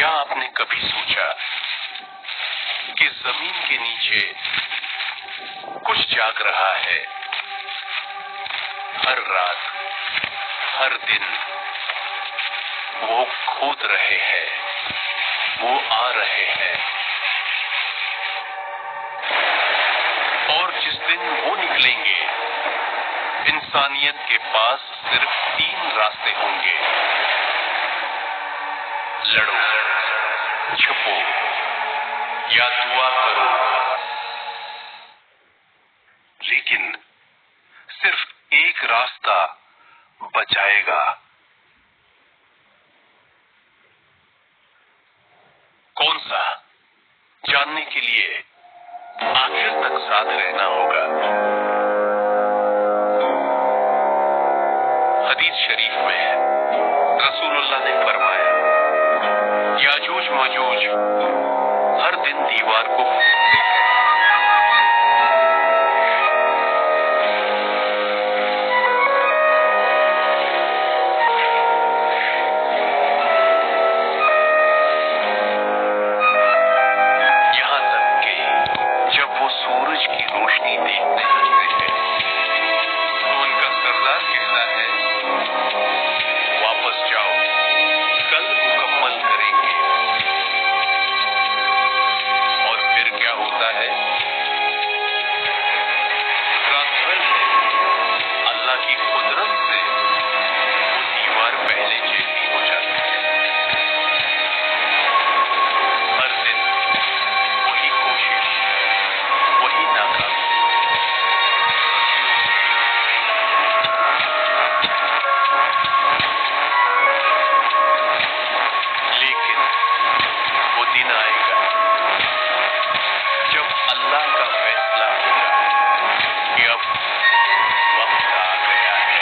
کیا آپ نے کبھی سوچا کہ زمین کے نیچے کچھ جاگ رہا ہے؟ ہر رات، ہر دن وہ کھود رہے ہیں، وہ آ رہے ہیں، اور جس دن وہ نکلیں گے انسانیت کے پاس صرف 3 راستے ہوں گے: لڑو، چھپو یا دعا کرو۔ لیکن صرف ایک راستہ بچائے گا۔ کون سا؟ جاننے کے لیے آخر تک ساتھ رہنا ہوگا۔ حدیث شریف میں رسول اللہ نے فرمایا، یاجوج ماجوج ہر دن دیوار کو کھودتے ہیں۔ یہاں تک کہ جب وہ سورج کی روشنی دیکھنے لگتے ہیں تو ان کا سردار کہتا ہے، واپس جاؤ، کل مکمل کریں گے۔ اور پھر کیا ہوتا ہے؟ رات بھر میں اللہ کی قدرت سے وہ دیوار پہلے جیسی ہو جاتی ہے۔ ہر دن وہی کوشش، وہی ناکامی۔ لیکن وہ دن آئے گا جب اللہ کا فیصلہ ہوگا کہ اب وقت آ گیا ہے۔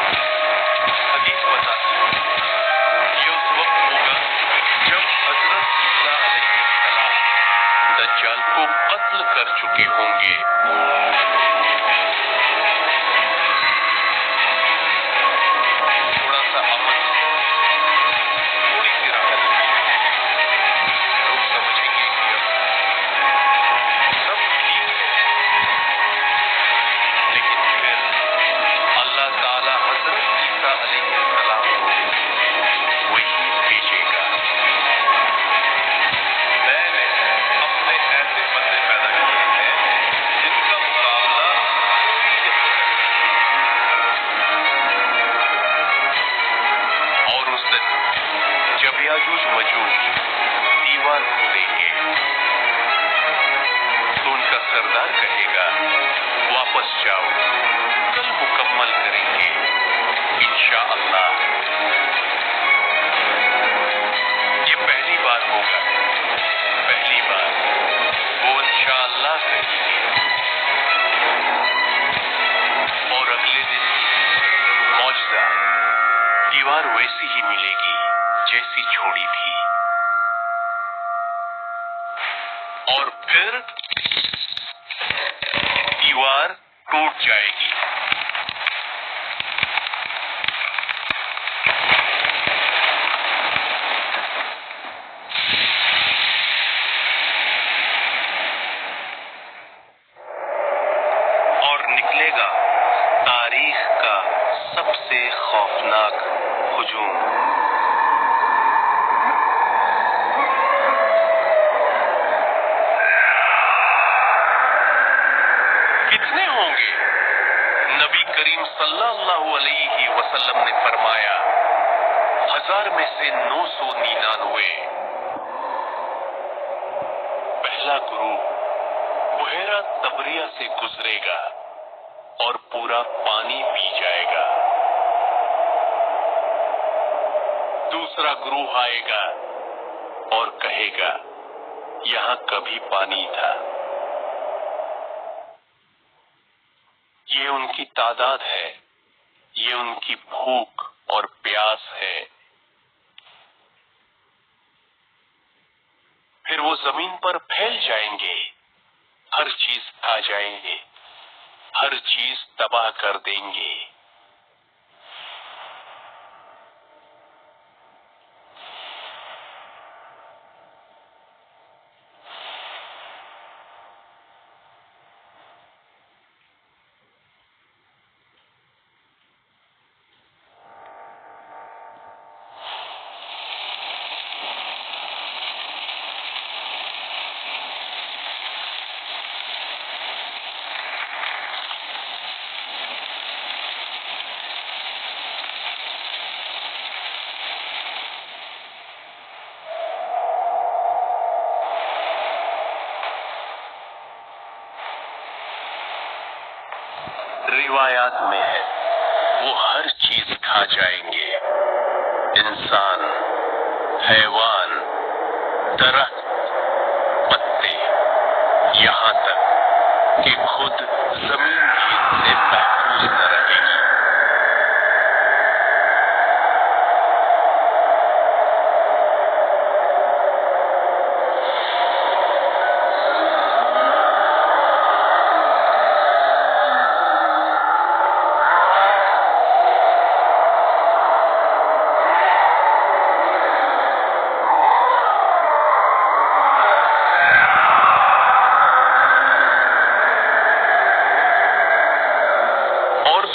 حدیث بتاتی ہے، یہ اس وقت ہوگا جب حضرت عیسیٰ علیہ السلام دجال کو قتل کر چکے ہوں گے۔ تھوڑا سا امن، تھوڑی سی راحت، لوگ سمجھیں گے کہ اب سب ٹھیک ہے۔ لیکن پھر اللہ تعالی حضرت عیسیٰ علیہ السلام کو وہی بھیجے گا۔ میں نے اپنے ایسے بندے پیدا کیے ہیں جن کا مقابلہ کوئی نہیں کر سکتا۔ اور اس دن جب یاجوج ماجوج دیوار کھودیں گے تو ان کا سردار کہے گا، واپس جاؤ، کل مکمل کریں گے انشاءاللہ۔ یہ پہلی بار ہوگا، پہلی بار وہ انشاءاللہ کہیں گے، اور اگلے دن معجزہ، دیوار ویسی ہی ملے گی جیسی چھوڑی تھی۔ اور پھر دیوار ٹوٹ جائے گی۔ اور نکلے گا تاریخ کا سب سے خوفناک ہجوم۔ کتنے ہوں گے؟ نبی کریم صلی اللہ علیہ وسلم نے فرمایا، 1000 میں سے 999۔ پہلا گروہ بحیرہ تبریہ سے گزرے گا اور پورا پانی پی جائے گا۔ دوسرا گروہ آئے گا اور کہے گا، یہاں کبھی پانی تھا۔ یہ ان کی تعداد ہے، یہ ان کی بھوک اور پیاس ہے۔ پھر وہ زمین پر پھیل جائیں گے، ہر چیز کھا جائیں گے، ہر چیز تباہ کر دیں گے۔ روایات میں ہے وہ ہر چیز کھا جائیں گے، انسان، حیوان، درخت، پتے، یہاں تک کہ خود زمین بھی ان سے محفوظ نہ رہے گی۔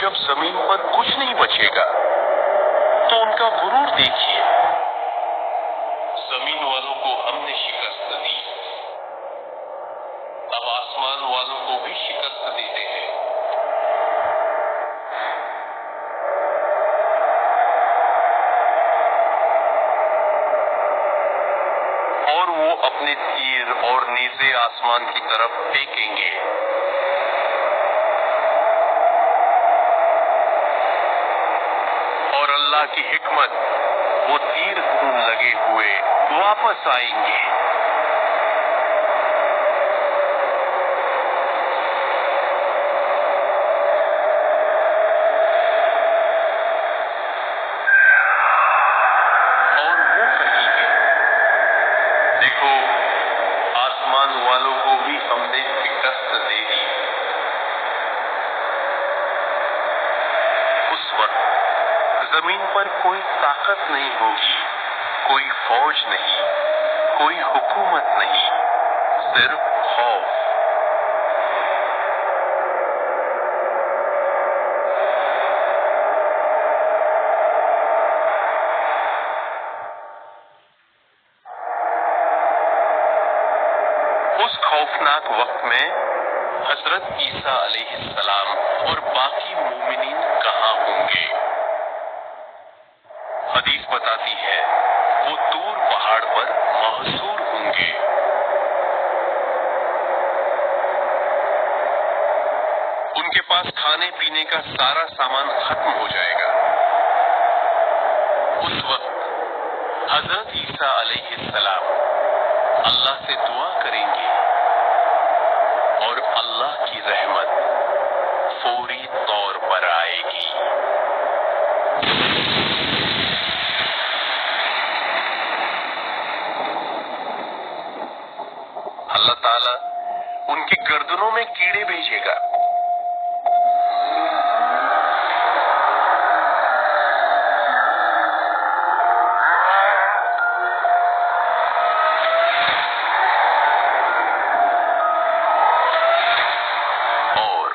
جب زمین پر کچھ نہیں بچے گا تو ان کا غرور دیکھیے۔ زمین والوں کو ہم نے شکست دی، اب آسمان والوں کو بھی شکست دیتے ہیں۔ اور وہ اپنے تیر اور نیزے آسمان کی طرف پھینکیں گے۔ اللہ کی حکمت، وہ تیر خون لگے ہوئے واپس آئیں گے۔ اور وہ کہیں گے، دیکھو آسمان والوں کو بھی ہم نے شکست دے دی۔ اس وقت زمین پر کوئی طاقت نہیں ہوگی، کوئی فوج نہیں، کوئی حکومت نہیں، صرف خوف۔ اس خوفناک وقت میں حضرت عیسیٰ علیہ السلام اور باقی مومنین کہاں ہوں گے؟ حدیث بتاتی ہے وہ طور پہاڑ پر محصور ہوں گے۔ ان کے پاس کھانے پینے کا سارا سامان ختم ہو جائے گا۔ اس وقت حضرت عیسیٰ علیہ السلام اللہ سے دعا کریں گے اور اللہ کی رحمت فوری طور پر آئے گی۔ اللہ تعالیٰ ان کی گردنوں میں کیڑے بھیجے گا۔ اور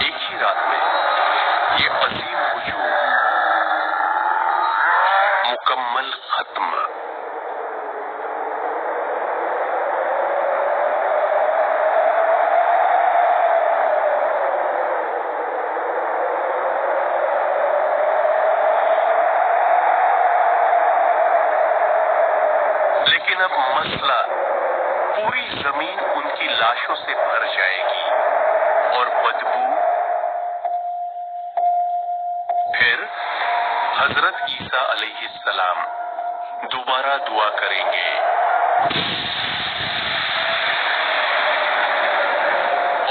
ایک ہی رات میں یہ عظیم ہجوم مکمل ختم۔ لیکن اب مسئلہ، پوری زمین ان کی لاشوں سے بھر جائے گی اور بدبو۔ پھر حضرت عیسیٰ علیہ السلام دوبارہ دعا کریں گے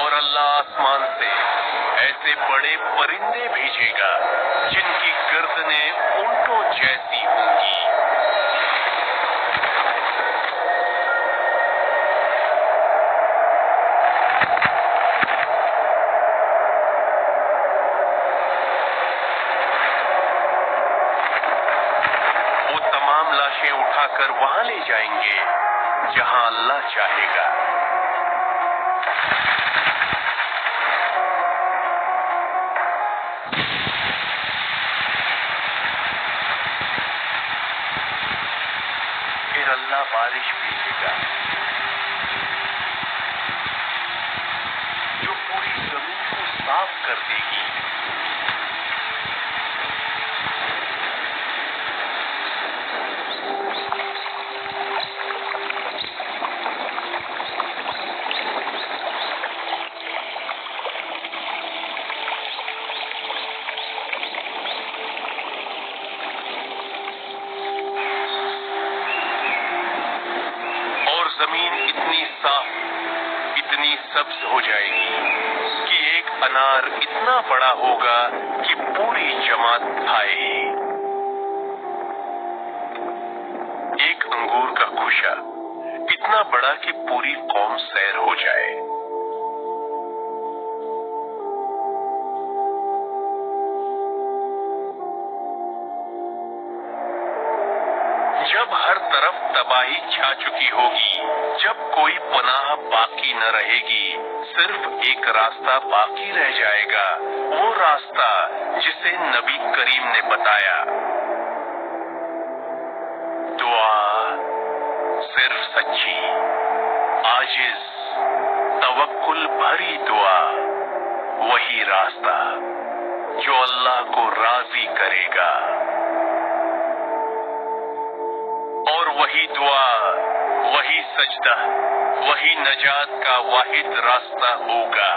اور اللہ آسمان سے ایسے بڑے پرندے بھیجے گا جن کی گردنیں اونٹوں جیسی ہوں گی۔ صاف کر دے گی۔ زمین اتنی صاف، اتنی سبز ہو جائے گی کہ ایک انار اتنا بڑا ہوگا کہ پوری جماعت کھائے۔ ایک انگور کا خوشا اتنا بڑا کہ پوری قوم سیر ہو جائے۔ جب ہر طرف تباہی چھا چکی ہوگی، جب کوئی پناہ باقی نہ رہے گی، صرف ایک راستہ باقی رہ جائے گا، وہ راستہ جسے نبی کریم نے بتایا۔ دعا، صرف سچی، عاجز، توکل بھری دعا، وہی راستہ جو اللہ کو راضی کرے گا، اور وہی دعا، وہی سجدہ، وہی نجات کا واحد راستہ ہوگا۔